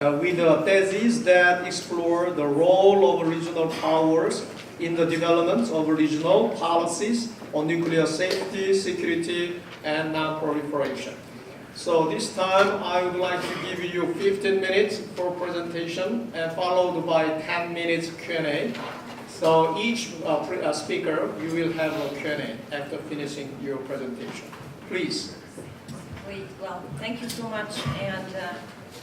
with a thesis that explore the role of regional powers in the development of regional policies on nuclear safety, security, and non-proliferation. So this time I would like to give you 15 minutes for presentation and followed by 10 minutes Q&A. So each speaker, you will have a Q&A after finishing your presentation. Please. Great. Well, thank you so much, and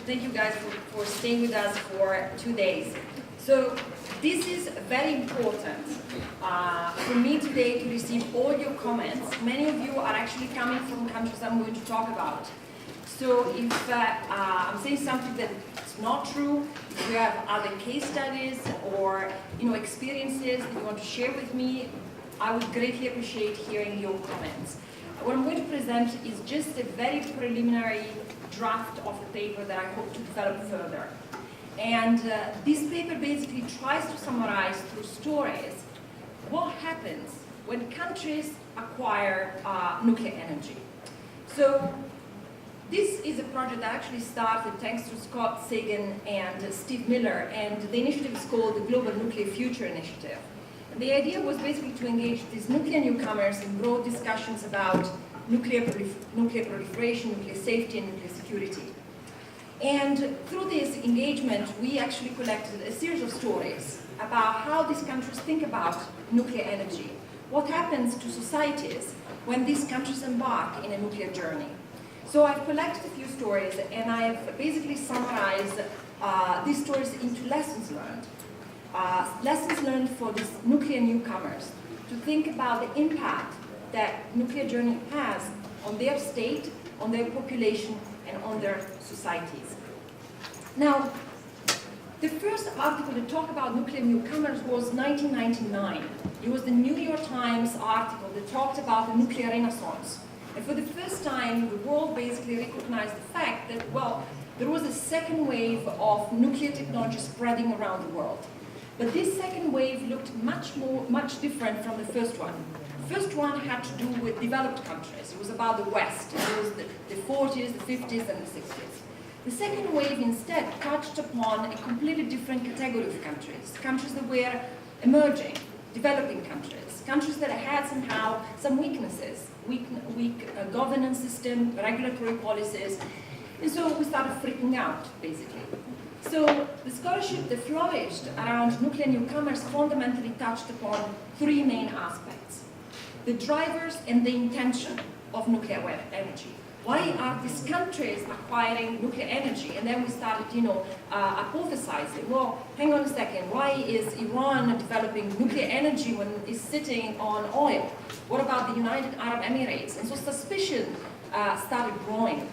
thank you guys for staying with us for 2 days. So this is very important for me today to receive all your comments. Many of you are actually coming from countries I'm going to talk about. So if I'm saying something that's not true, if you have other case studies or experiences that you want to share with me, I would greatly appreciate hearing your comments. What I'm going to present is just a very preliminary draft of a paper that I hope to develop further. And this paper basically tries to summarize through stories what happens when countries acquire nuclear energy. So this is a project that actually started thanks to Scott Sagan and Steve Miller, and the initiative is called the Global Nuclear Future Initiative. And the idea was basically to engage these nuclear newcomers in broad discussions about nuclear proliferation, nuclear safety, and nuclear security. And through this engagement, we actually collected a series of stories about how these countries think about nuclear energy, what happens to societies when these countries embark in a nuclear journey. So I've collected a few stories, and I've basically summarized these stories into lessons learned. Lessons learned for these nuclear newcomers to think about the impact that nuclear journey has on their state, on their population, and on their societies. Now, the first article to talk about nuclear newcomers was 1999. It was the New York Times article that talked about the nuclear renaissance. And for the first time, the world basically recognized the fact that, well, there was a second wave of nuclear technology spreading around the world. But this second wave looked much different from the first one. The first one had to do with developed countries. It was about the West. It was the 40s, the 50s, and the 60s. The second wave instead touched upon a completely different category of countries. Countries that were emerging, developing countries. Countries that had somehow some weaknesses, weak governance system, regulatory policies. And so we started freaking out, basically. So the scholarship that flourished around nuclear newcomers fundamentally touched upon three main aspects: the drivers and the intention of nuclear energy. Why are these countries acquiring nuclear energy? And then we started, hypothesizing, well, hang on a second, why is Iran developing nuclear energy when it's sitting on oil? What about the United Arab Emirates? And so suspicion started growing.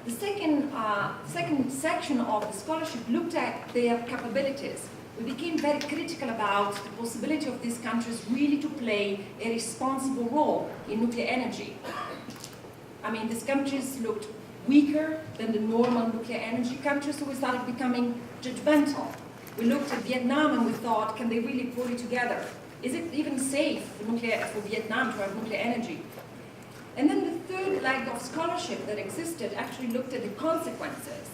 The second section of the scholarship looked at their capabilities. We became very critical about the possibility of these countries really to play a responsible role in nuclear energy. I mean, these countries looked weaker than the normal nuclear energy countries, so we started becoming judgmental. We looked at Vietnam and we thought, can they really pull it together? Is it even safe for Vietnam to have nuclear energy? And then the third leg of scholarship that existed actually looked at the consequences.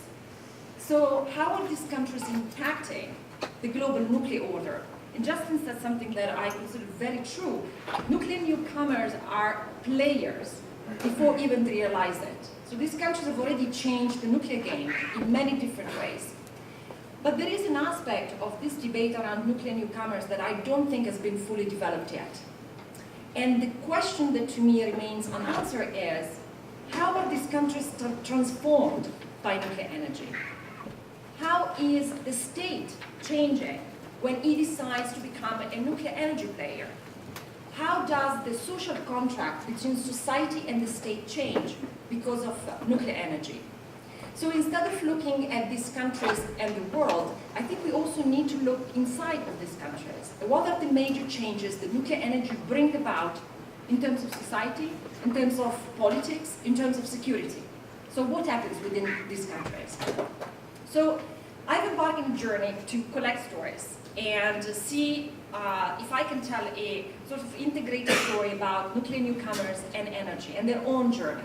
So how are these countries impacting the global nuclear order? And Justin said something that I consider very true. Nuclear newcomers are players before even they realize it. So these countries have already changed the nuclear game in many different ways. But there is an aspect of this debate around nuclear newcomers that I don't think has been fully developed yet. And the question that to me remains unanswered is, how are these countries transformed by nuclear energy? How is the state changing when it decides to become a nuclear energy player? How does the social contract between society and the state change because of nuclear energy? So instead of looking at these countries and the world, I think we also need to look inside of these countries. What are the major changes that nuclear energy brings about in terms of society, in terms of politics, in terms of security? So what happens within these countries? So I've embarked on a journey to collect stories and see if I can tell a sort of integrated story about nuclear newcomers and energy and their own journey.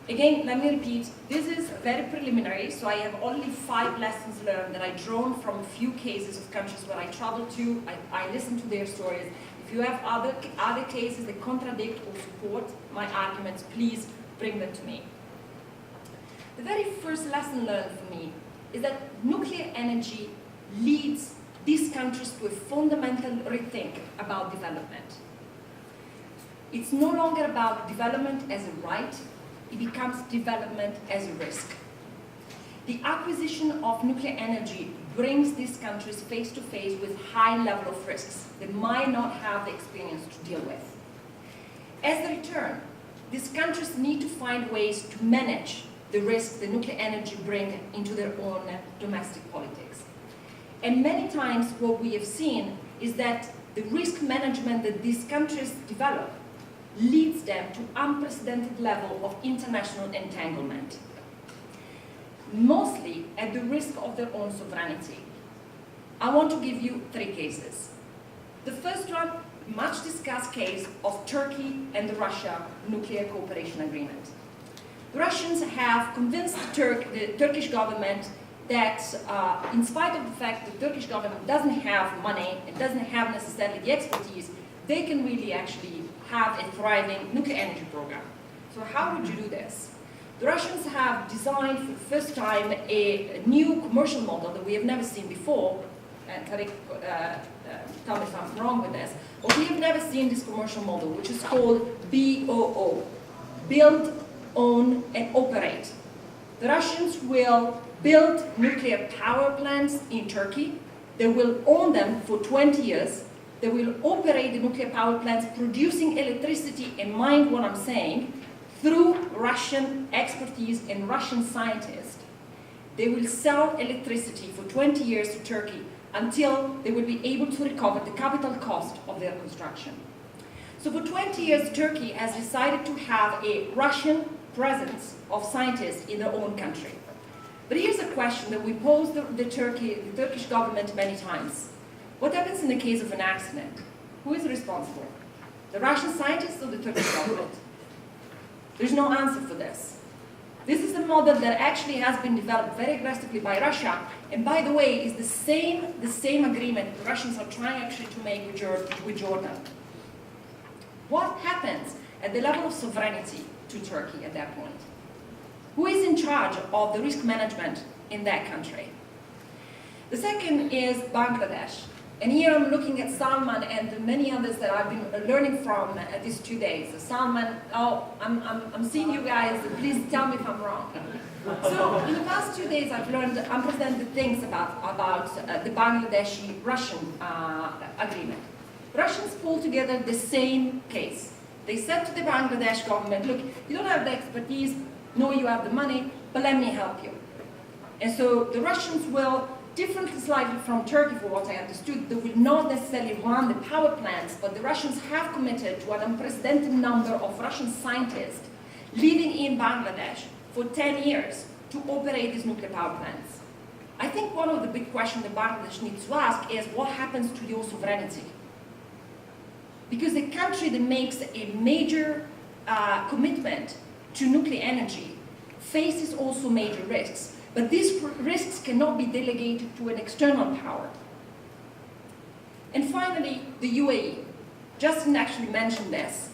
Again, let me repeat, this is very preliminary, so I have only 5 lessons learned that I drawn from a few cases of countries where I traveled to. I listened to their stories. If you have other cases that contradict or support my arguments, please bring them to me. The very first lesson learned for me is that nuclear energy leads these countries to a fundamental rethink about development. It's no longer about development as a right, it becomes development as a risk. The acquisition of nuclear energy brings these countries face to face with high level of risks they might not have the experience to deal with. As a return, these countries need to find ways to manage the risks the nuclear energy brings into their own domestic politics. And many times what we have seen is that the risk management that these countries develop leads them to unprecedented level of international entanglement, mostly at the risk of their own sovereignty. I want to give you 3 cases. The first one, much discussed case of Turkey and the Russia nuclear cooperation agreement. The Russians have convinced the Turkish government that in spite of the fact that the Turkish government doesn't have money and doesn't have necessarily the expertise, they can really actually have a thriving nuclear energy program. So how would you do this? The Russians have designed for the first time a new commercial model that we have never seen before, and Tariq, tell me if I'm wrong with this, but we have never seen this commercial model, which is called BOO, Build, Own and Operate. The Russians will build nuclear power plants in Turkey, they will own them for 20 years, they will operate the nuclear power plants producing electricity, and mind what I'm saying, through Russian expertise and Russian scientists. They will sell electricity for 20 years to Turkey until they will be able to recover the capital cost of their construction. So for 20 years, Turkey has decided to have a Russian presence of scientists in their own country. But here's a question that we posed the Turkish government many times. What happens in the case of an accident? Who is responsible? The Russian scientists or the Turkish government? There's no answer for this. This is a model that actually has been developed very aggressively by Russia, and by the way, is the same agreement the Russians are trying actually to make with Jordan. What happens at the level of sovereignty to Turkey at that point? Who is in charge of the risk management in that country? The second is Bangladesh. And here I'm looking at Salman and the many others that I've been learning from these 2 days. So Salman, oh, I'm seeing you guys, please tell me if I'm wrong. So in the past 2 days I've learned unprecedented things about the Bangladeshi-Russian agreement. Russians pulled together the same case. They said to the Bangladesh government, look, you don't have the expertise, no, you have the money, but let me help you. And so the Russians will, differently slightly from Turkey for what I understood, they will not necessarily run the power plants, but the Russians have committed to an unprecedented number of Russian scientists living in Bangladesh for 10 years to operate these nuclear power plants. I think one of the big questions that Bangladesh needs to ask is what happens to your sovereignty? Because a country that makes a major commitment to nuclear energy faces also major risks. But these risks cannot be delegated to an external power. And finally, the UAE. Justin actually mentioned this.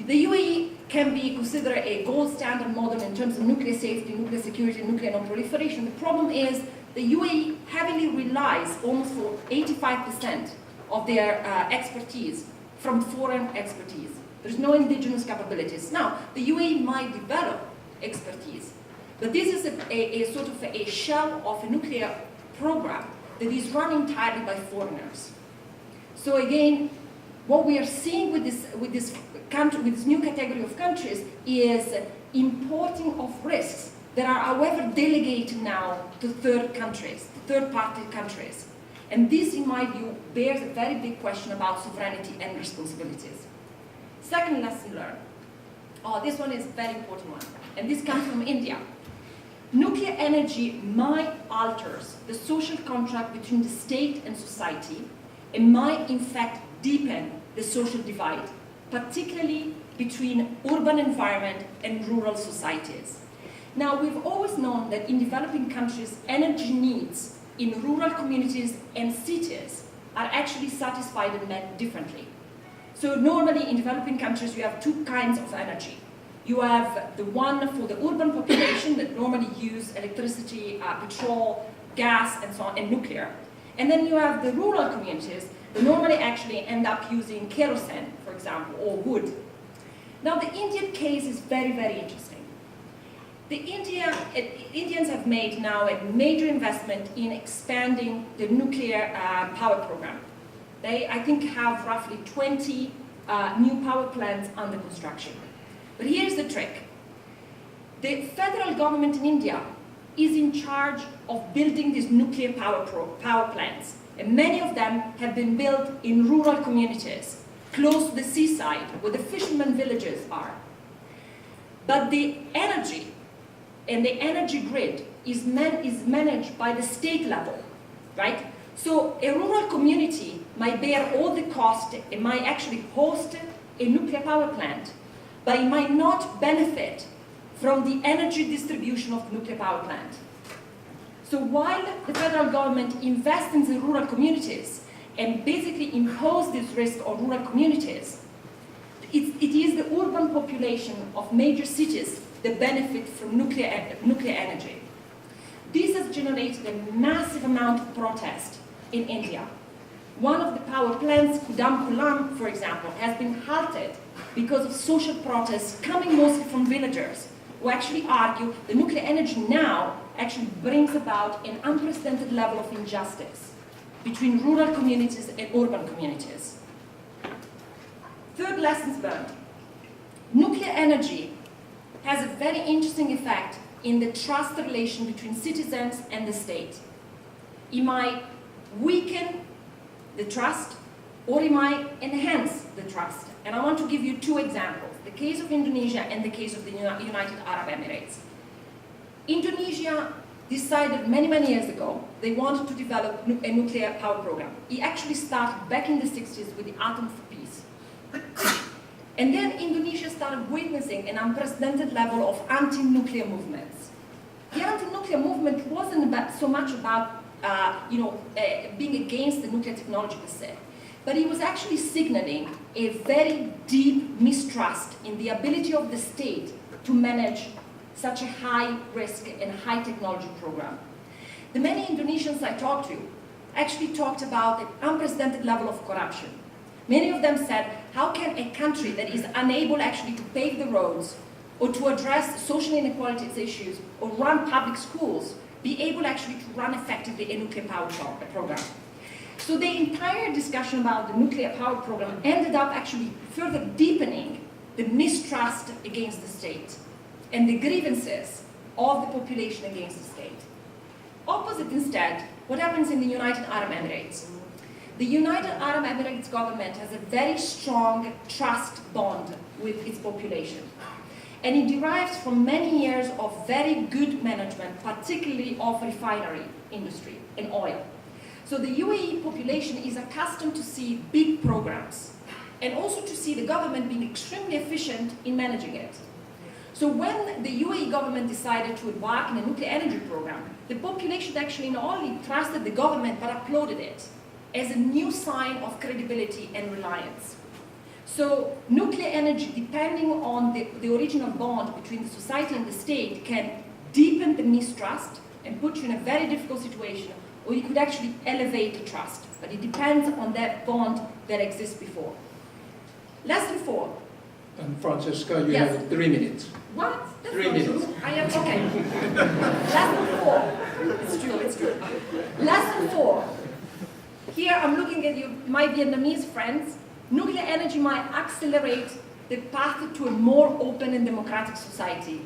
The UAE can be considered a gold standard model in terms of nuclear safety, nuclear security, nuclear non-proliferation. The problem is the UAE heavily relies almost for 85% of their expertise from foreign expertise. There's no indigenous capabilities. Now, the UAE might develop expertise, but this is a sort of a shell of a nuclear program that is run entirely by foreigners. So again, what we are seeing with this new category of countries is importing of risks that are, however, delegated now to third countries, third-party countries. And this, in my view, bears a very big question about sovereignty and responsibilities. Second lesson learned. Oh, this one is a very important one, and this comes from India. Nuclear energy might alter the social contract between the state and society and might, in fact, deepen the social divide, particularly between urban environment and rural societies. Now, we've always known that in developing countries, energy needs in rural communities and cities are actually satisfied and met differently. So normally in developing countries, you have two kinds of energy. You have the one for the urban population that normally use electricity, petrol, gas, and so on, and nuclear. And then you have the rural communities that normally actually end up using kerosene, for example, or wood. Now the Indian case is very, very interesting. The Indians have made now a major investment in expanding the nuclear power program. They, I think, have roughly 20 new power plants under construction. But here's the trick. The federal government in India is in charge of building these nuclear power plants. And many of them have been built in rural communities, close to the seaside, where the fishermen villages are. But the energy and the energy grid is managed by the state level, right? So a rural community might bear all the cost, it might actually host a nuclear power plant, but it might not benefit from the energy distribution of the nuclear power plant. So while the federal government invests in the rural communities and basically impose this risk on rural communities, it is the urban population of major cities that benefit from nuclear energy. This has generated a massive amount of protest in India. One of the power plants, Kulam, for example, has been halted because of social protests coming mostly from villagers who actually argue the nuclear energy now actually brings about an unprecedented level of injustice between rural communities and urban communities. Third, lessons learned. Nuclear energy has a very interesting effect in the trust relation between citizens and the state. It might weaken the trust, or it might enhance the trust. And I want to give you two examples, the case of Indonesia and the case of the United Arab Emirates. Indonesia decided many, many years ago they wanted to develop a nuclear power program. It actually started back in the 60s with the Atom for Peace. And then Indonesia started witnessing an unprecedented level of anti-nuclear movements. The anti-nuclear movement wasn't so much about being against the nuclear technology per se, but it was actually signaling a very deep mistrust in the ability of the state to manage such a high risk and high technology program. The many Indonesians I talked to actually talked about an unprecedented level of corruption. Many of them said, how can a country that is unable actually to pave the roads or to address social inequalities issues or run public schools be able actually to run effectively a nuclear power program? So the entire discussion about the nuclear power program ended up actually further deepening the mistrust against the state and the grievances of the population against the state. Opposite instead, what happens in the United Arab Emirates? The United Arab Emirates government has a very strong trust bond with its population. And it derives from many years of very good management, particularly of refinery industry and oil. So the UAE population is accustomed to see big programs and also to see the government being extremely efficient in managing it. So when the UAE government decided to embark on a nuclear energy program, the population actually not only trusted the government but applauded it as a new sign of credibility and reliance. So nuclear energy, depending on the original bond between the society and the state, can deepen the mistrust and put you in a very difficult situation, or you could actually elevate the trust. But it depends on that bond that exists before. Lesson 4. And Francesca, you Yes. have 3 minutes. What? That's 3 not minutes. true. I am okay. Lesson 4. It's true, it's true. Lesson 4. Here I'm looking at you, my Vietnamese friends. Nuclear energy might accelerate the path to a more open and democratic society.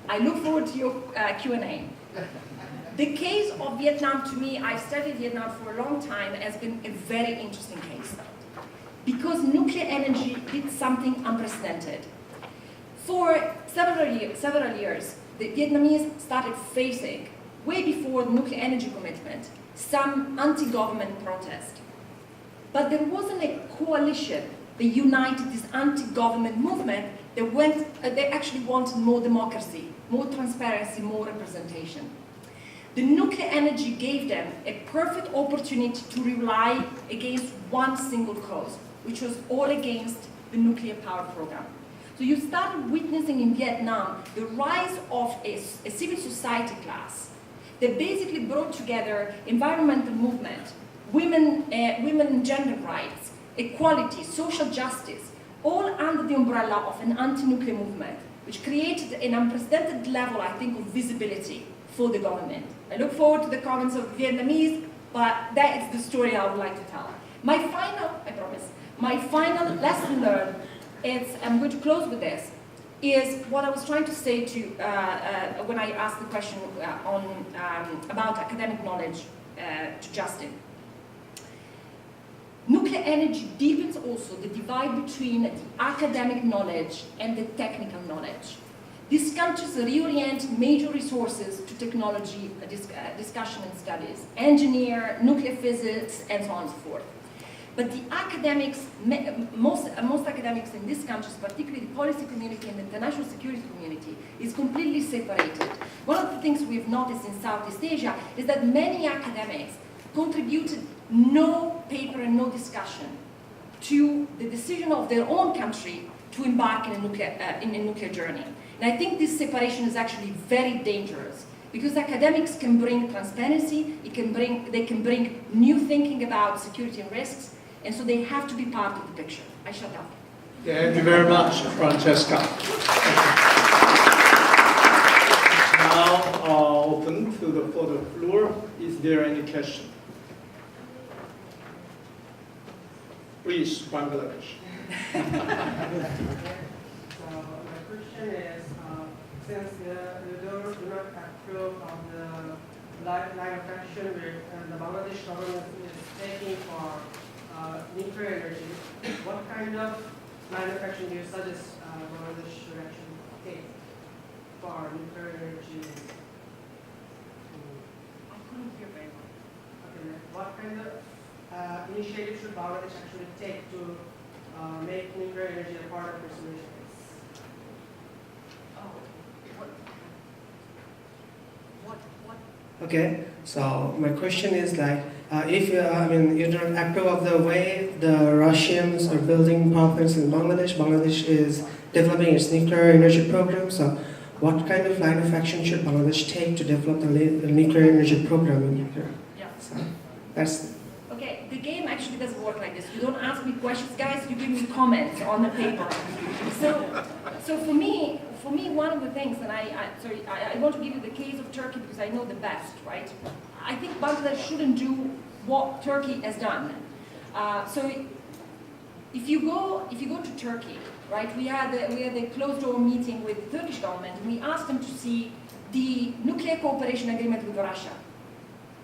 I look forward to your Q&A. The case of Vietnam, to me, I've studied Vietnam for a long time, has been a very interesting case. Because nuclear energy did something unprecedented. For several years, the Vietnamese started facing, way before the nuclear energy commitment, some anti-government protest. But there wasn't a coalition they united this anti-government movement. They actually wanted more democracy, more transparency, more representation. The nuclear energy gave them a perfect opportunity to rely against one single cause, which was all against the nuclear power program. So you started witnessing in Vietnam the rise of a civil society class that basically brought together environmental movement, women and gender rights, equality, social justice, all under the umbrella of an anti-nuclear movement, which created an unprecedented level, I think, of visibility for the government. I look forward to the comments of Vietnamese, but that is the story I would like to tell. My final lesson learned is, I'm going to close with this, is what I was trying to say to when I asked the question about academic knowledge to Justin. Nuclear energy deepens also the divide between the academic knowledge and the technical knowledge. These countries reorient major resources to technology discussion and studies, engineer, nuclear physics, and so on and so forth. But the academics, most academics in these countries, particularly the policy community and the international security community, is completely separated. One of the things we've noticed in Southeast Asia is that many academics contributed no paper and no discussion to the decision of their own country to embark in a nuclear journey. And I think this separation is actually very dangerous, because academics can bring transparency, they can bring new thinking about security and risks, and so they have to be part of the picture. I shut up. Thank you very much, Francesca. Now open for the floor. Is there any question? Please, Bangladesh. So my question is, since you do not approve of the line of action which the Bangladesh government is taking for nuclear energy, what kind of line of action do you suggest Bangladesh should actually take for nuclear energy? I couldn't hear very well. Okay, what kind of initiative should Bangladesh actually take to make nuclear energy a part of the solution? Okay, so my question is like, if you don't approve of the way the Russians are building power plants in Bangladesh, Bangladesh is developing its nuclear energy program. So, what kind of line of action should Bangladesh take to develop the nuclear energy program in here? Yeah. So, that's. Okay, the game actually doesn't work like this. You don't ask me questions, guys. You give me comments on the paper. So for me, one of the things, and I want to give you the case of Turkey because I know the best, right? I think Bangladesh shouldn't do what Turkey has done. So if you go to Turkey, right? We had a closed door meeting with the Turkish government, and we asked them to see the nuclear cooperation agreement with Russia.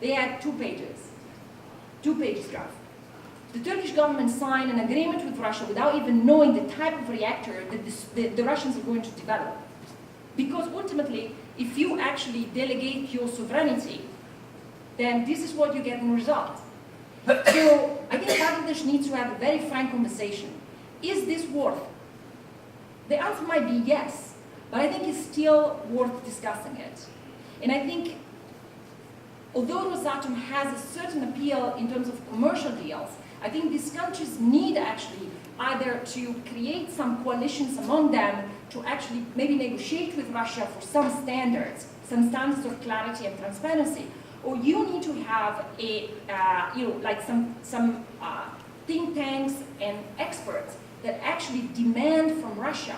They had 2 pages draft. The Turkish government signed an agreement with Russia without even knowing the type of reactor that the Russians are going to develop. Because ultimately, if you actually delegate your sovereignty, then this is what you get in result. So I think Bangladesh needs to have a very frank conversation. Is this worth? The answer might be yes, but I think it's still worth discussing it. And I think, although Rosatom has a certain appeal in terms of commercial deals, I think these countries need actually either to create some coalitions among them to actually maybe negotiate with Russia for some standards of clarity and transparency, or you need to have a, some think tanks and experts that actually demand from Russia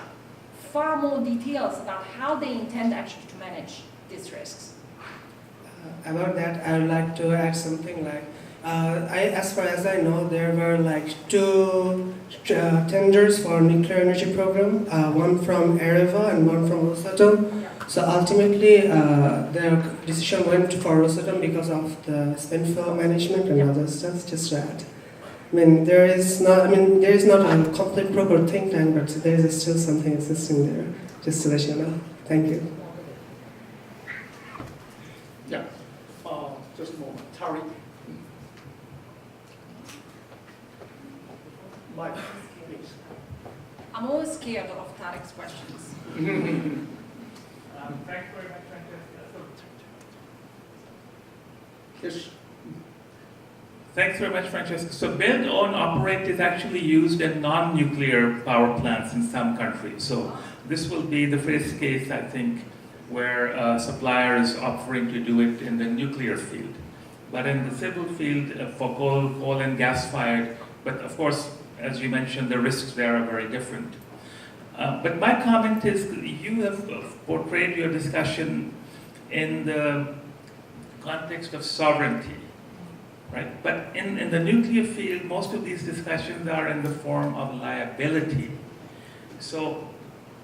far more details about how they intend actually to manage these risks. About that, I would like to add something like, as far as I know, there were like 2 tenders for nuclear energy program, one from Areva and one from Rosatom. Yeah. So ultimately, their decision went for Rosatom because of the spent fuel management and other stuff. Just that. There is not a complete proper think tank, but there is still something existing there. Just to let you know. Thank you. Yeah. Just a moment. Tariq. Mike. please. I'm always scared of Tarek's questions. Thanks very much, Francesca. Yes. Thanks very much, Francesca. So build, own, operate is actually used in non-nuclear power plants in some countries. So this will be the first case, I think, where a supplier is offering to do it in the nuclear field. But in the civil field, for coal and gas-fired, but of course, as you mentioned, the risks there are very different. But my comment is, you have portrayed your discussion in the context of sovereignty, right? But in the nuclear field, most of these discussions are in the form of liability. So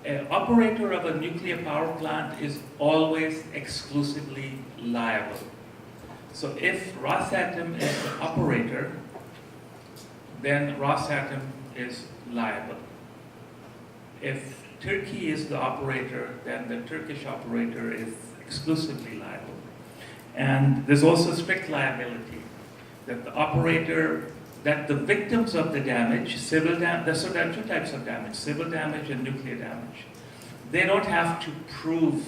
an operator of a nuclear power plant is always exclusively liable. So if Rosatom is the operator, then Rosatom is liable. If Turkey is the operator, then the Turkish operator is exclusively liable. And there's also strict liability, that the operator, that the victims of the damage, civil damage, so there are two types of damage, civil damage and nuclear damage. They don't have to prove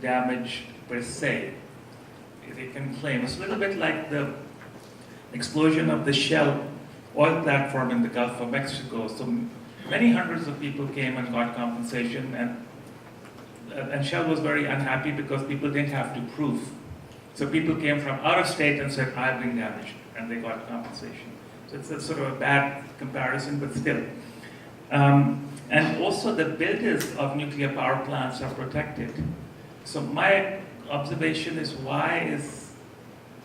damage per se. They can claim. It's a little bit like the explosion of the Shell oil platform in the Gulf of Mexico. So many hundreds of people came and got compensation, and Shell was very unhappy because people didn't have to prove. So people came from out of state and said, I've been damaged, and they got compensation. So it's a sort of a bad comparison, but still. And also the builders of nuclear power plants are protected. So my observation is, why is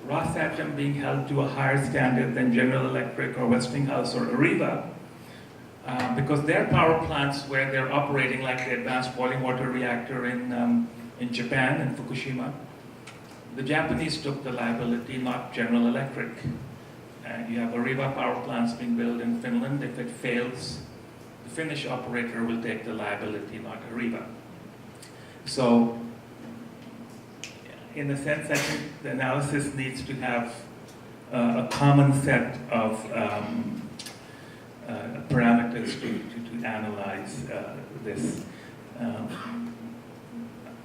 Rosatom being held to a higher standard than General Electric or Westinghouse or Areva? Because their power plants, where they're operating like the advanced boiling water reactor in Japan, in Fukushima, the Japanese took the liability, not General Electric. And you have Areva power plants being built in Finland. If it fails, the Finnish operator will take the liability, not Areva. So, in a sense, I think the analysis needs to have a common set of parameters to analyze this.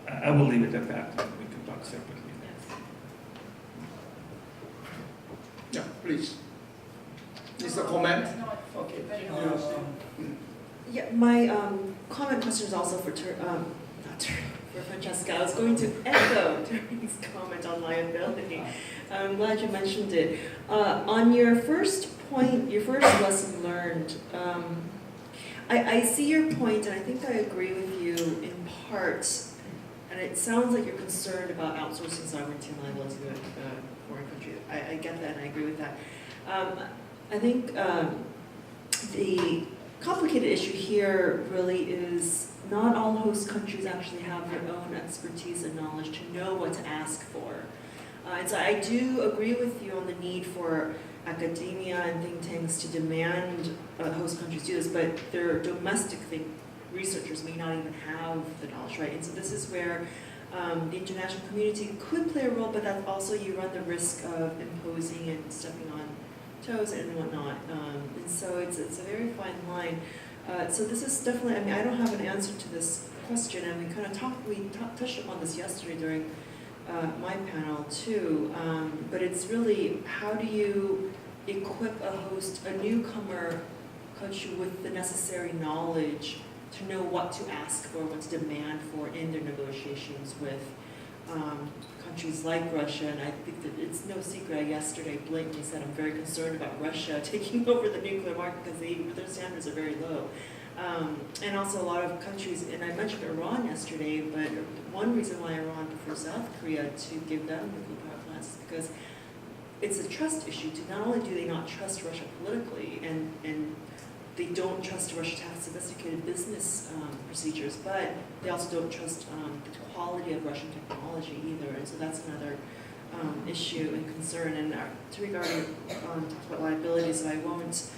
I will leave it at that. We can talk separately. Yeah, please. Is the comment? Okay. Yeah, my comment question is also for Francesca. I was going to echo Terry's comment on liability. I'm glad you mentioned it. On your first point, your first lesson learned, I see your point, and I think I agree with you in part. And it sounds like you're concerned about outsourcing sovereignty and liability to a foreign country. I get that, and I agree with that. I think the complicated issue here really is not all host countries actually have their own expertise and knowledge to know what to ask for. And so I do agree with you on the need for academia and think tanks to demand host countries do this, but their domestic researchers may not even have the knowledge, right? And so this is where the international community could play a role, but that also you run the risk of imposing and stepping on toes and whatnot. And so it's a very fine line. So this is definitely, I mean, I don't have an answer to this question, and we kind of touched upon this yesterday during my panel too. But it's really, how do you equip a newcomer country with the necessary knowledge to know what to ask for, what to demand for in their negotiations with countries like Russia. And I think that it's no secret, I yesterday blatantly said I'm very concerned about Russia taking over the nuclear market because their standards are very low. And also a lot of countries, and I mentioned Iran yesterday, but one reason why Iran prefers South Korea to give them nuclear power plants is because it's a trust issue. Not only do they not trust Russia politically, and they don't trust Russia to have sophisticated business procedures, but they also don't trust the quality of Russian technology either, and so that's another issue and concern. And to regarding talk about liability, so I won't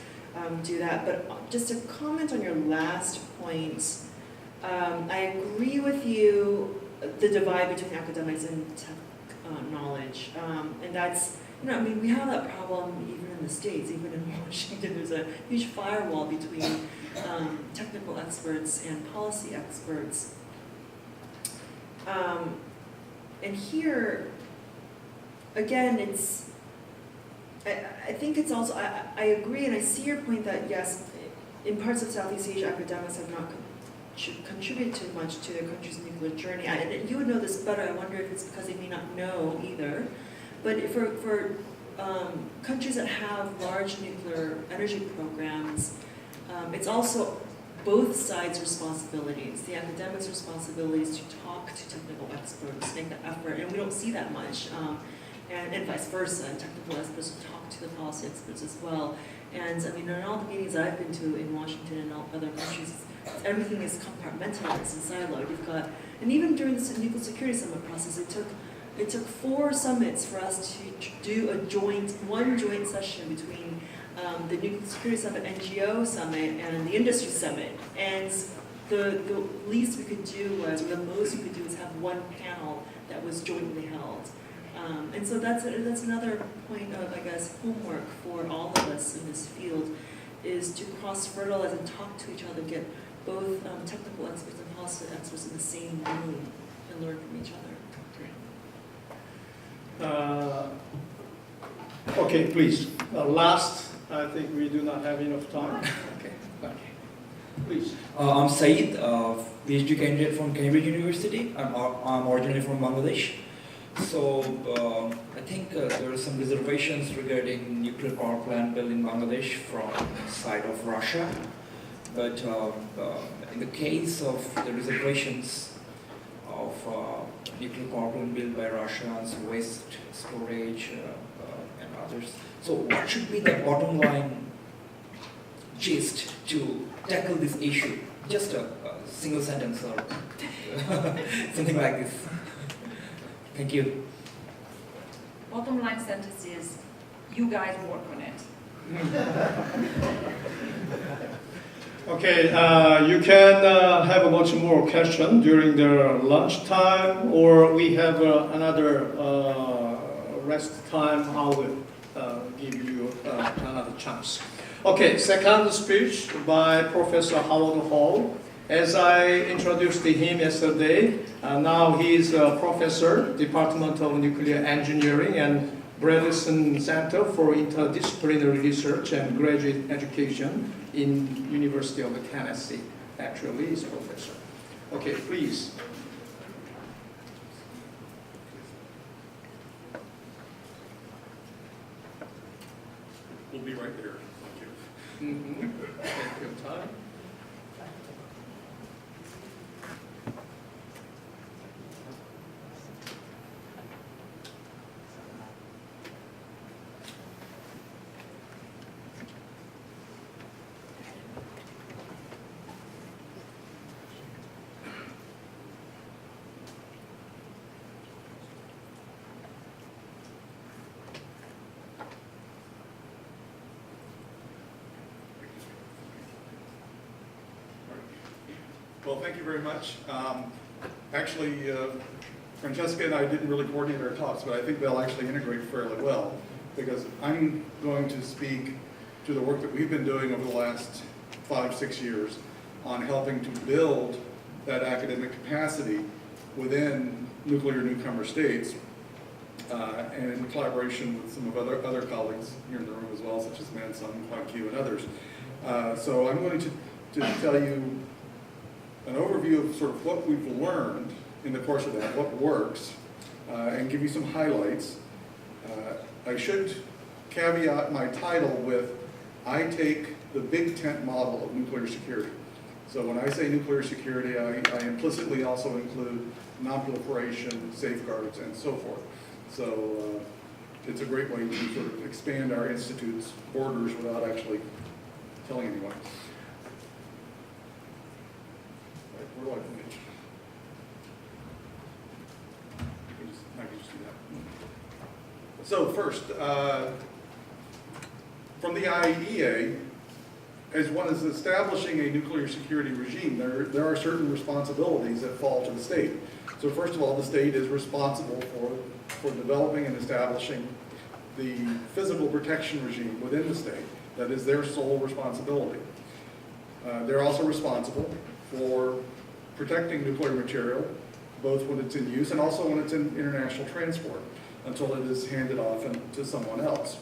do that. But just to comment on your last point, I agree with you, the divide between academics and tech knowledge, and that's you know, I mean, we have that problem even in the States, even in Washington. There's a huge firewall between technical experts and policy experts. And here, again, it's, I think it's also, I agree, and I see your point that yes, in parts of Southeast Asia, academics have not contributed too much to their country's nuclear journey. And you would know this better. I wonder if it's because they may not know either. But for countries that have large nuclear energy programs, it's also both sides' responsibilities. The academics' responsibilities to talk to technical experts, make that effort, and we don't see that much. And vice versa, technical experts to talk to the policy experts as well. And I mean, in all the meetings I've been to in Washington and all other countries, everything is compartmentalized and siloed. You've got, and even during the Nuclear Security Summit process, it took 4 summits for us to do one joint session between the Nuclear Security Summit NGO Summit and the Industry Summit. And the least we could do was, or the most we could do was have one panel that was jointly held. And so that's another point of, I guess, homework for all of us in this field, is to cross-fertilize and talk to each other, get both technical experts and policy experts in the same room and learn from each other. Okay, please. Last, I think we do not have enough time. Okay. Please. I'm Saeed, PhD candidate from Cambridge University. I'm originally from Bangladesh. So I think there are some reservations regarding nuclear power plant built in Bangladesh from the side of Russia. But in the case of the reservations of nuclear power plant built by Russians, waste storage and others, so what should be the bottom line gist to tackle this issue? Just a single sentence or something like this. Thank you. Bottom line sentence is, you guys work on it. Okay, you can have a much more question during the lunch time, or we have another rest time. I will give you another chance. Okay, second speech by Professor Howard Hall. As I introduced him yesterday, now he is a professor, Department of Nuclear Engineering and Bredesen Center for Interdisciplinary Research and Graduate Education in University of Tennessee. Actually, he's a professor. Okay, please. We'll be right there. Thank you. Take your time. Well, thank you very much. Actually, Francesca and I didn't really coordinate our talks, but I think they'll actually integrate fairly well, because I'm going to speak to the work that we've been doing over the last 5-6 years on helping to build that academic capacity within nuclear newcomer states, and in collaboration with some of other colleagues here in the room as well, such as Mansung, Q, and others. So I'm going to tell you an overview of sort of what we've learned in the course of that, what works, and give you some highlights. I should caveat my title with, I take the big tent model of nuclear security. So when I say nuclear security, I implicitly also include nonproliferation, safeguards, and so forth. So it's a great way to sort of expand our institute's borders without actually telling anyone. Where do I finish? I can just do that. So first, from the IAEA, as one is establishing a nuclear security regime, there are certain responsibilities that fall to the state. So first of all, the state is responsible for developing and establishing the physical protection regime within the state. That is their sole responsibility. They're also responsible for protecting nuclear material, both when it's in use and also when it's in international transport, until it is handed off to someone else.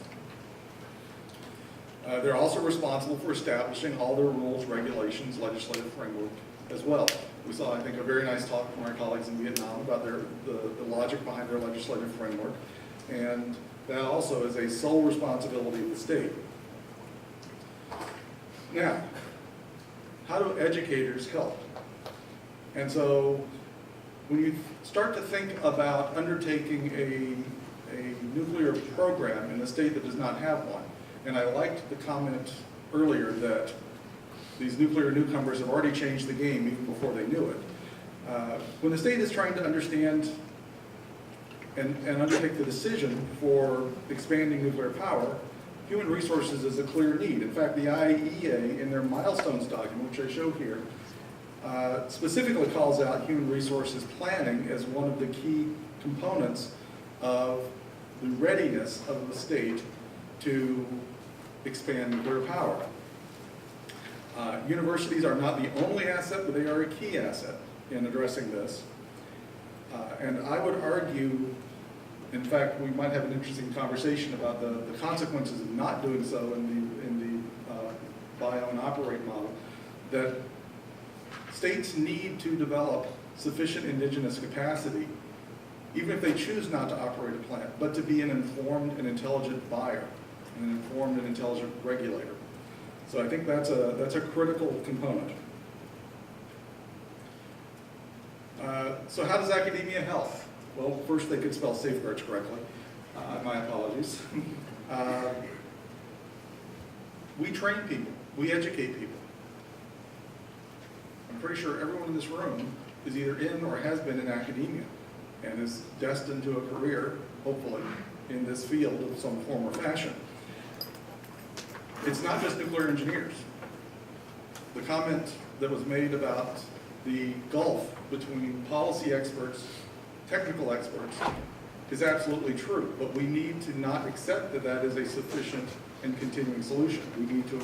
They're also responsible for establishing all their rules, regulations, legislative framework as well. We saw, I think, a very nice talk from our colleagues in Vietnam about the logic behind their legislative framework, and that also is a sole responsibility of the state. Now, how do educators help? And so, when you start to think about undertaking a nuclear program in a state that does not have one, and I liked the comment earlier that these nuclear newcomers have already changed the game even before they knew it. When the state is trying to understand and undertake the decision for expanding nuclear power, human resources is a clear need. In fact, the IAEA, in their milestones document, which I show here, specifically calls out human resources planning as one of the key components of the readiness of the state to expand nuclear power. Universities are not the only asset, but they are a key asset in addressing this. And I would argue, in fact, we might have an interesting conversation about the consequences of not doing so in the bio and operate model, that states need to develop sufficient indigenous capacity, even if they choose not to operate a plant, but to be an informed and intelligent buyer, and an informed and intelligent regulator. So I think that's a critical component. So how does academia help? Well, first they could spell safeguards correctly. My apologies. We train people. We educate people. I'm pretty sure everyone in this room is either in or has been in academia and is destined to a career, hopefully, in this field of some form or fashion. It's not just nuclear engineers. The comment that was made about the gulf between policy experts, technical experts, is absolutely true, but we need to not accept that that is a sufficient and continuing solution. We need to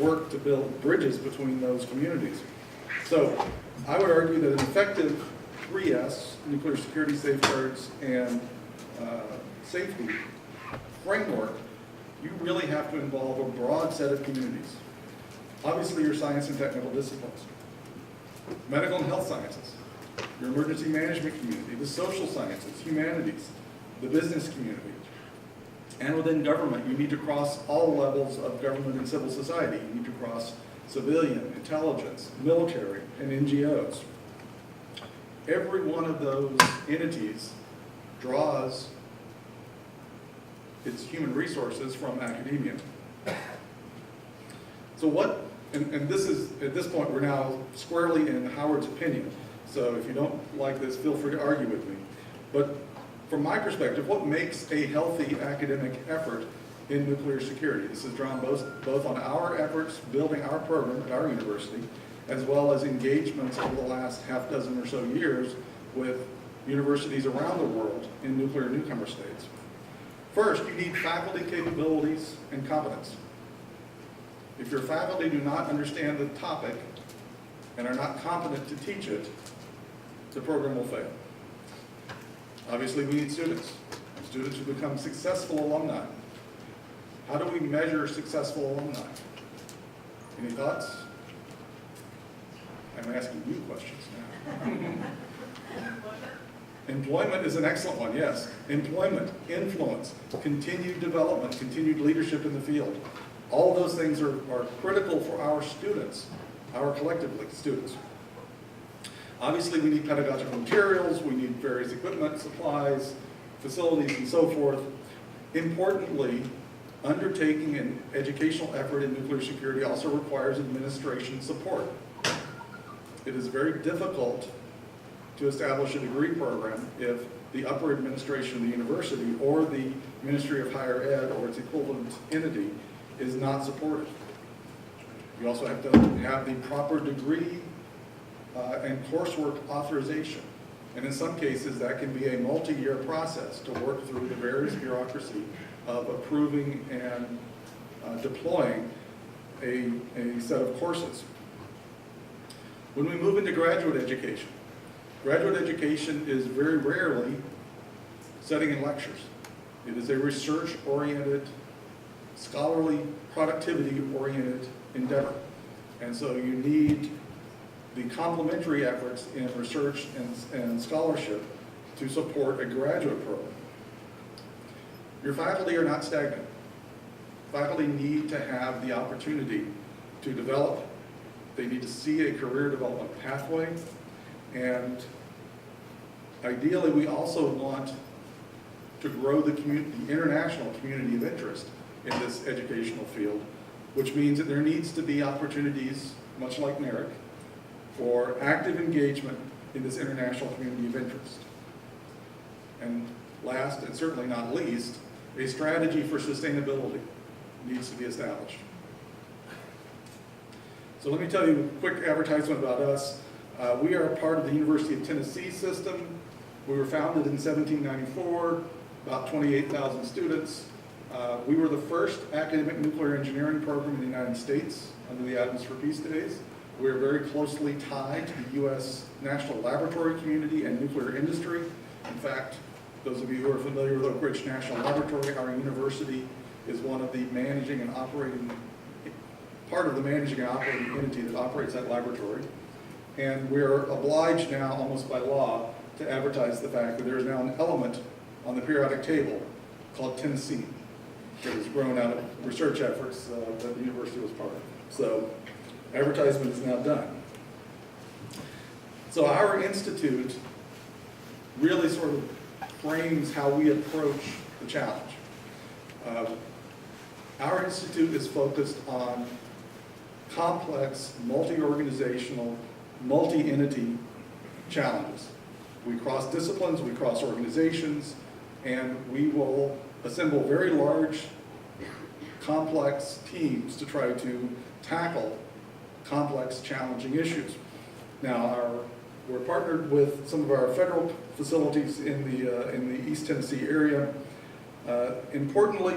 work to build bridges between those communities. So I would argue that an effective 3S, nuclear security safeguards and safety framework, you really have to involve a broad set of communities. Obviously your science and technical disciplines, medical and health sciences, your emergency management community, the social sciences, humanities, the business community. And within government, you need to cross all levels of government and civil society. You need to cross civilian, intelligence, military, and NGOs. Every one of those entities draws its human resources from academia. So what, and this is, at this point, we're now squarely in Howard's opinion. So if you don't like this, feel free to argue with me. But from my perspective, what makes a healthy academic effort in nuclear security? This is drawn both on our efforts building our program at our university, as well as engagements over the last half dozen or so years with universities around the world in nuclear newcomer states. First, you need faculty capabilities and competence. If your faculty do not understand the topic and are not competent to teach it, the program will fail. Obviously, we need students who become successful alumni. How do we measure successful alumni? Any thoughts? I'm asking you questions now. Employment is an excellent one, yes. Employment, influence, continued development, continued leadership in the field. All those things are critical for our students, our collectively students. Obviously, we need pedagogical materials, we need various equipment, supplies, facilities, and so forth. Importantly, undertaking an educational effort in nuclear security also requires administration support. It is very difficult to establish a degree program if the upper administration of the university or the Ministry of Higher Ed or its equivalent entity is not supportive. You also have to have the proper degree and coursework authorization. And in some cases, that can be a multi-year process to work through the various bureaucracy of approving and deploying a set of courses. When we move into graduate education is very rarely setting in lectures. It is a research-oriented, scholarly, productivity-oriented endeavor. And so you need the complementary efforts in research and scholarship to support a graduate program. Your faculty are not stagnant. Faculty need to have the opportunity to develop. They need to see a career development pathway. And ideally, we also want to grow the international community of interest in this educational field, which means that there needs to be opportunities, much like NARIC, for active engagement in this international community of interest. And last, and certainly not least, a strategy for sustainability needs to be established. So let me tell you a quick advertisement about us. We are part of the University of Tennessee system. We were founded in 1794, about 28,000 students. We were the first academic nuclear engineering program in the United States under the Atoms for Peace days. We are very closely tied to the U.S. national laboratory community and nuclear industry. In fact, those of you who are familiar with Oak Ridge National Laboratory, our university is one of the managing and operating, part of the managing and operating entity that operates that laboratory. And we're obliged now, almost by law, to advertise the fact that there is now an element on the periodic table called Tennessee that has grown out of research efforts that the university was part of. So advertisement is now done. So our institute really sort of frames how we approach the challenge. Our institute is focused on complex, multi-organizational, multi-entity challenges. We cross disciplines, we cross organizations, and we will assemble very large, complex teams to try to tackle complex, challenging issues. Now, we're partnered with some of our federal facilities in the East Tennessee area. Importantly,